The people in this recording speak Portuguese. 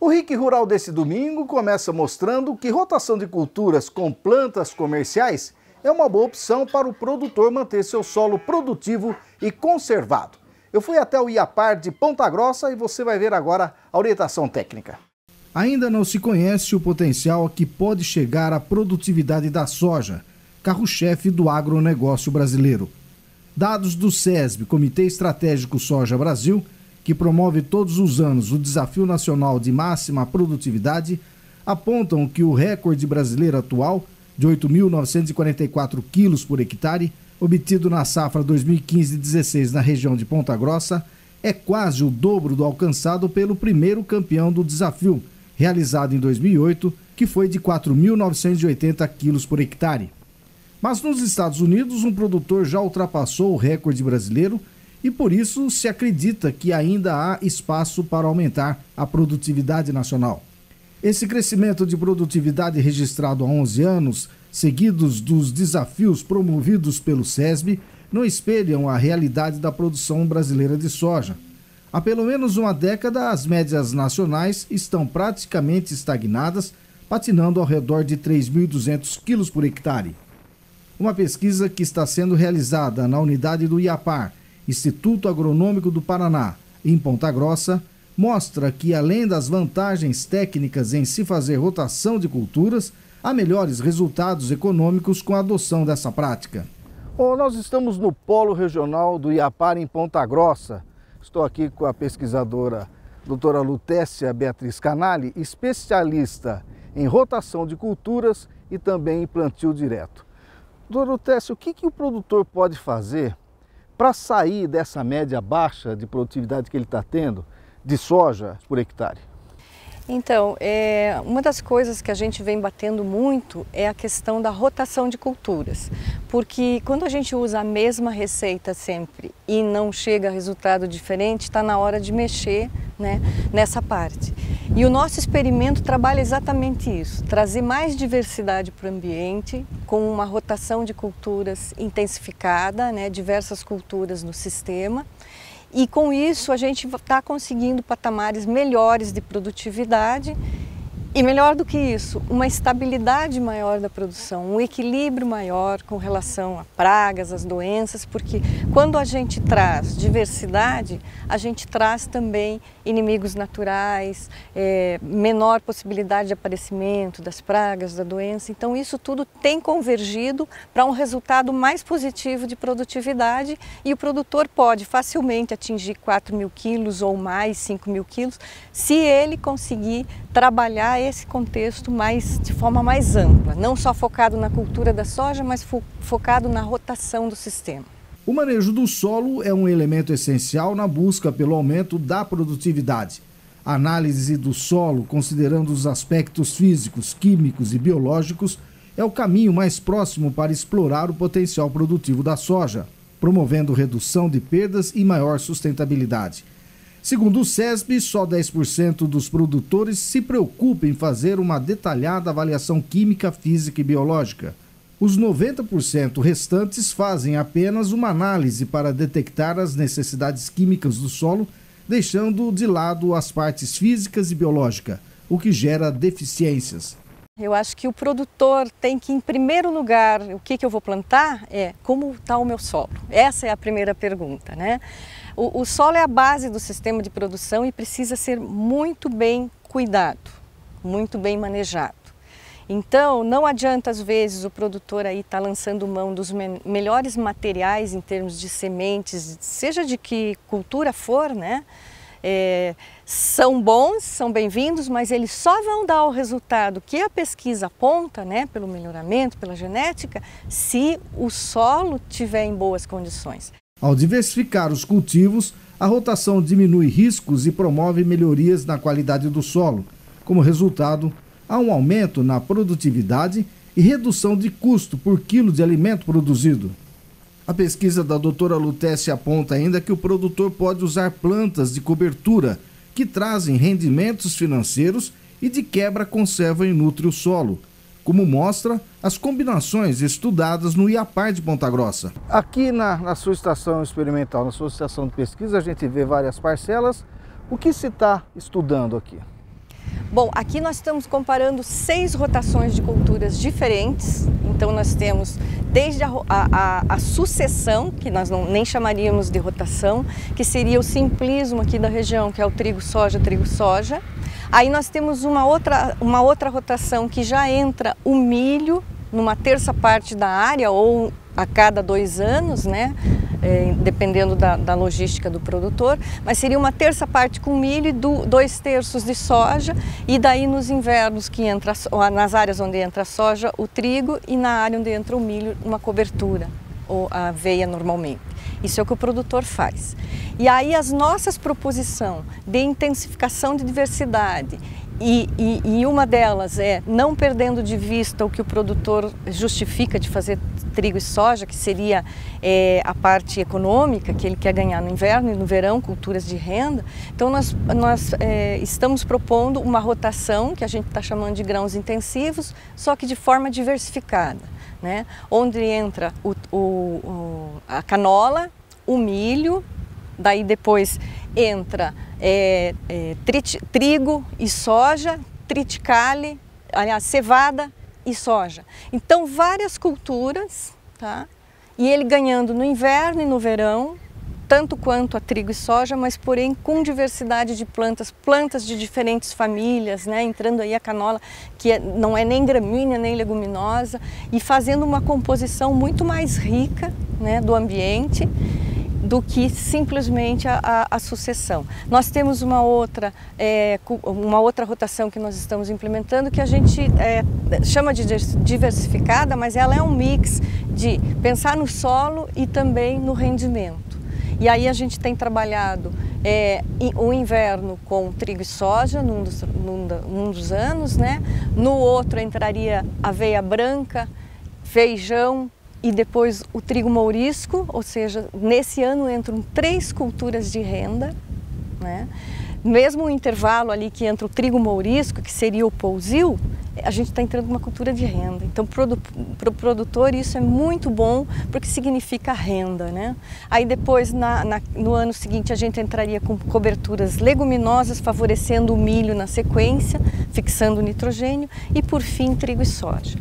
O RIC Rural desse domingo começa mostrando que rotação de culturas com plantas comerciais é uma boa opção para o produtor manter seu solo produtivo e conservado. Eu fui até o IAPAR de Ponta Grossa e você vai ver agora a orientação técnica. Ainda não se conhece o potencial a que pode chegar a produtividade da soja, carro-chefe do agronegócio brasileiro. Dados do SESB, Comitê Estratégico Soja Brasil, que promove todos os anos o Desafio Nacional de Máxima Produtividade, apontam que o recorde brasileiro atual, de 8.944 quilos por hectare, obtido na safra 2015-16 na região de Ponta Grossa, é quase o dobro do alcançado pelo primeiro campeão do desafio, realizado em 2008, que foi de 4.980 quilos por hectare. Mas nos Estados Unidos, um produtor já ultrapassou o recorde brasileiro e por isso se acredita que ainda há espaço para aumentar a produtividade nacional. Esse crescimento de produtividade registrado há 11 anos, seguidos dos desafios promovidos pelo SESB, não espelham a realidade da produção brasileira de soja. Há pelo menos uma década, as médias nacionais estão praticamente estagnadas, patinando ao redor de 3.200 quilos por hectare. Uma pesquisa que está sendo realizada na unidade do IAPAR, Instituto Agronômico do Paraná, em Ponta Grossa, mostra que, além das vantagens técnicas em se fazer rotação de culturas, há melhores resultados econômicos com a adoção dessa prática. Bom, nós estamos no Polo Regional do IAPAR, em Ponta Grossa. Estou aqui com a pesquisadora doutora Lutécia Beatriz Canali, especialista em rotação de culturas e também em plantio direto. Doutora Lutécia, o que o produtor pode fazer para sair dessa média baixa de produtividade que ele está tendo de soja por hectare? Então, uma das coisas que a gente vem batendo muito é a questão da rotação de culturas, porque quando a gente usa a mesma receita sempre e não chega a resultado diferente, está na hora de mexer, né, nessa parte. E o nosso experimento trabalha exatamente isso, trazer mais diversidade para o ambiente, com uma rotação de culturas intensificada, né, diversas culturas no sistema. E com isso a gente está conseguindo patamares melhores de produtividade e, melhor do que isso, uma estabilidade maior da produção, um equilíbrio maior com relação a pragas, as doenças, porque quando a gente traz diversidade, a gente traz também inimigos naturais, menor possibilidade de aparecimento das pragas, da doença. Então isso tudo tem convergido para um resultado mais positivo de produtividade e o produtor pode facilmente atingir 4.000 quilos ou mais, 5.000 quilos, se ele conseguir trabalhar esse contexto de forma mais ampla, não só focado na cultura da soja, mas focado na rotação do sistema. O manejo do solo é um elemento essencial na busca pelo aumento da produtividade. A análise do solo, considerando os aspectos físicos, químicos e biológicos, é o caminho mais próximo para explorar o potencial produtivo da soja, promovendo redução de perdas e maior sustentabilidade. Segundo o SESB, só 10% dos produtores se preocupam em fazer uma detalhada avaliação química, física e biológica. Os 90% restantes fazem apenas uma análise para detectar as necessidades químicas do solo, deixando de lado as partes físicas e biológicas, o que gera deficiências. Eu acho que o produtor tem que, em primeiro lugar, o que eu vou plantar é como está o meu solo. Essa é a primeira pergunta, né? O solo é a base do sistema de produção e precisa ser muito bem cuidado, muito bem manejado. Então, não adianta às vezes o produtor aí estar lançando mão dos melhores materiais em termos de sementes, seja de que cultura for, né? São bons, são bem-vindos, mas eles só vão dar o resultado que a pesquisa aponta, né, pelo melhoramento, pela genética, se o solo estiver em boas condições. Ao diversificar os cultivos, a rotação diminui riscos e promove melhorias na qualidade do solo. Como resultado, há um aumento na produtividade e redução de custo por quilo de alimento produzido. A pesquisa da doutora Lutécia aponta ainda que o produtor pode usar plantas de cobertura que trazem rendimentos financeiros e de quebra conservam e nutrem o solo, como mostra as combinações estudadas no IAPAR de Ponta Grossa. Aqui na sua estação experimental, na sua estação de pesquisa, a gente vê várias parcelas. O que se está estudando aqui? Bom, aqui nós estamos comparando 6 rotações de culturas diferentes. Então nós temos desde a sucessão, que nós nem chamaríamos de rotação, que seria o simplismo aqui da região, que é o trigo-soja, trigo-soja. Aí nós temos uma outra rotação que já entra o milho numa terça parte da área ou a cada 2 anos, né? Dependendo da logística do produtor, mas seria uma terça parte com milho e 2/3 de soja, e daí nos invernos que entra, nas áreas onde entra a soja, o trigo, e na área onde entra o milho, uma cobertura, ou a aveia normalmente. Isso é o que o produtor faz. E aí as nossas proposições de intensificação de diversidade, e uma delas é não perdendo de vista o que o produtor justifica de fazer trigo e soja, que seria a parte econômica que ele quer ganhar no inverno e no verão, culturas de renda. Então nós estamos propondo uma rotação que a gente está chamando de grãos intensivos, só que de forma diversificada, né? Onde entra a canola, o milho, daí depois entra trigo e soja, triticale, aliás, cevada e soja. Então, várias culturas, tá? E ele ganhando no inverno e no verão, tanto quanto a trigo e soja, mas porém com diversidade de plantas de diferentes famílias, né? Entrando aí a canola, que não é nem gramínea nem leguminosa, e fazendo uma composição muito mais rica, né, do ambiente, do que simplesmente a sucessão. Nós temos uma outra rotação que nós estamos implementando, que a gente chama de diversificada, mas ela é um mix de pensar no solo e também no rendimento. E aí a gente tem trabalhado o inverno com trigo e soja num dos anos, né? No outro entraria aveia branca, feijão, e depois o trigo mourisco, ou seja, nesse ano entram 3 culturas de renda, né? Mesmo o intervalo ali que entra o trigo mourisco, que seria o pousio, a gente está entrando numa cultura de renda. Então, para o produtor isso é muito bom, porque significa renda, né? Aí depois, no ano seguinte, a gente entraria com coberturas leguminosas, favorecendo o milho na sequência, fixando o nitrogênio, e por fim, trigo e soja.